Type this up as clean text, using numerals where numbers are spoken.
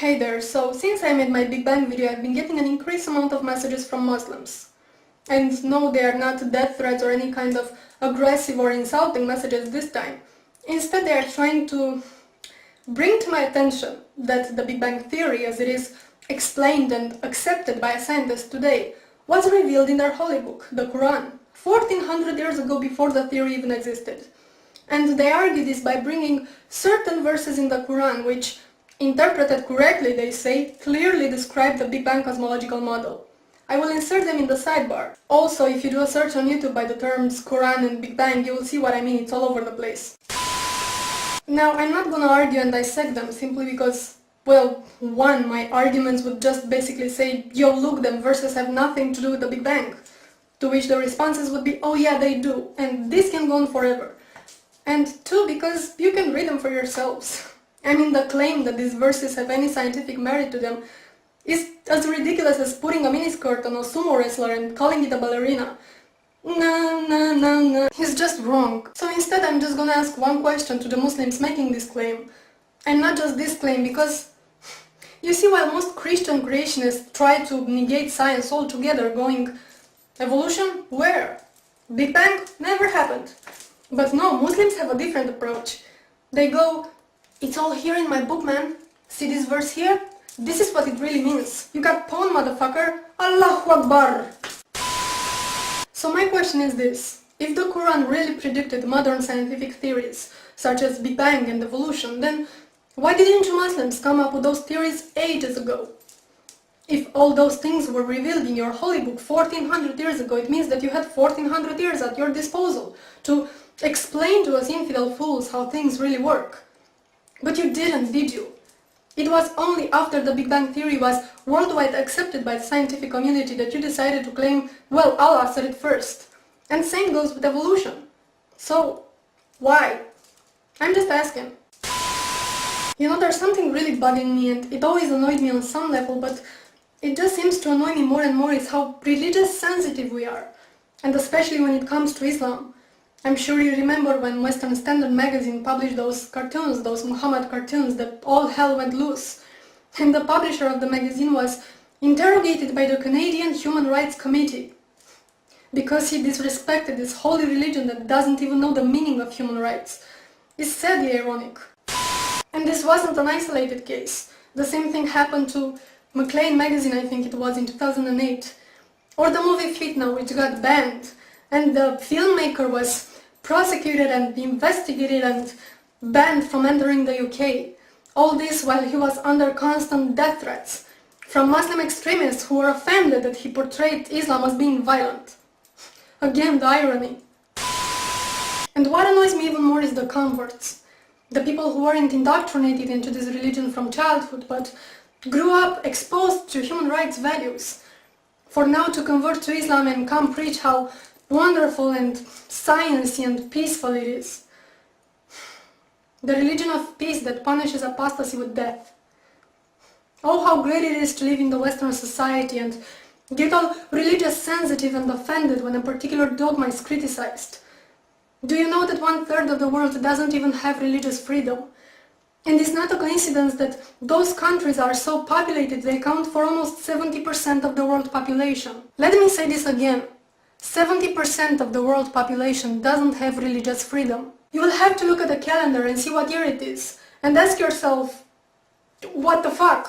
Hey there, so since I made my Big Bang video, I've been getting an increased amount of messages from Muslims. And no, they are not death threats or any kind of aggressive or insulting messages this time. Instead, they are trying to bring to my attention that the Big Bang Theory, as it is explained and accepted by scientists today, was revealed in their holy book, the Quran, 1400 years ago before the theory even existed. And they argue this by bringing certain verses in the Quran which, interpreted correctly, they say, clearly describe the Big Bang cosmological model. I will insert them in the sidebar. Also, if you do a search on YouTube by the terms Quran and Big Bang, you will see what I mean, it's all over the place. Now, I'm not gonna argue and dissect them simply because, well, one, my arguments would just basically say, yo, look, them verses have nothing to do with the Big Bang. To which the responses would be, oh yeah, they do, and this can go on forever. And two, because you can read them for yourselves. I mean, the claim that these verses have any scientific merit to them is as ridiculous as putting a miniskirt on a sumo wrestler and calling it a ballerina. No, he's just wrong. So instead I'm just gonna ask one question to the Muslims making this claim. And not just this claim, because you see, while most Christian creationists try to negate science altogether, going, evolution? Where? Big Bang? Never happened. But no, Muslims have a different approach. They go, it's all here in my book, man. See this verse here? This is what it really means. You got pawn, motherfucker. Allahu Akbar. So my question is this. If the Quran really predicted modern scientific theories, such as Big Bang and evolution, then why didn't you Muslims come up with those theories ages ago? If all those things were revealed in your holy book 1400 years ago, it means that you had 1400 years at your disposal to explain to us infidel fools how things really work. But you didn't, did you? It was only after the Big Bang Theory was worldwide accepted by the scientific community that you decided to claim, well, Allah said it first. And same goes with evolution. So, why? I'm just asking. You know, there's something really bugging me, and it always annoyed me on some level, but it just seems to annoy me more and more, is how religious sensitive we are. And especially when it comes to Islam. I'm sure you remember when Western Standard magazine published those cartoons, those Muhammad cartoons, that all hell went loose. And the publisher of the magazine was interrogated by the Canadian Human Rights Committee because he disrespected this holy religion that doesn't even know the meaning of human rights. It's sadly ironic. And this wasn't an isolated case. The same thing happened to Maclean magazine, I think it was, in 2008. Or the movie Fitna, which got banned. And the filmmaker was prosecuted and investigated and banned from entering the UK. All this while he was under constant death threats from Muslim extremists who were offended that he portrayed Islam as being violent. Again, the irony. And what annoys me even more is the converts. The people who weren't indoctrinated into this religion from childhood, but grew up exposed to human rights values, for now to convert to Islam and come preach how wonderful and sciency and peaceful it is. The religion of peace that punishes apostasy with death. Oh, how great it is to live in the Western society and get all religious sensitive and offended when a particular dogma is criticized. Do you know that 1/3 of the world doesn't even have religious freedom? And it's not a coincidence that those countries are so populated they account for almost 70% of the world population. Let me say this again. 70% of the world population doesn't have religious freedom. You will have to look at the calendar and see what year it is, and ask yourself, what the fuck?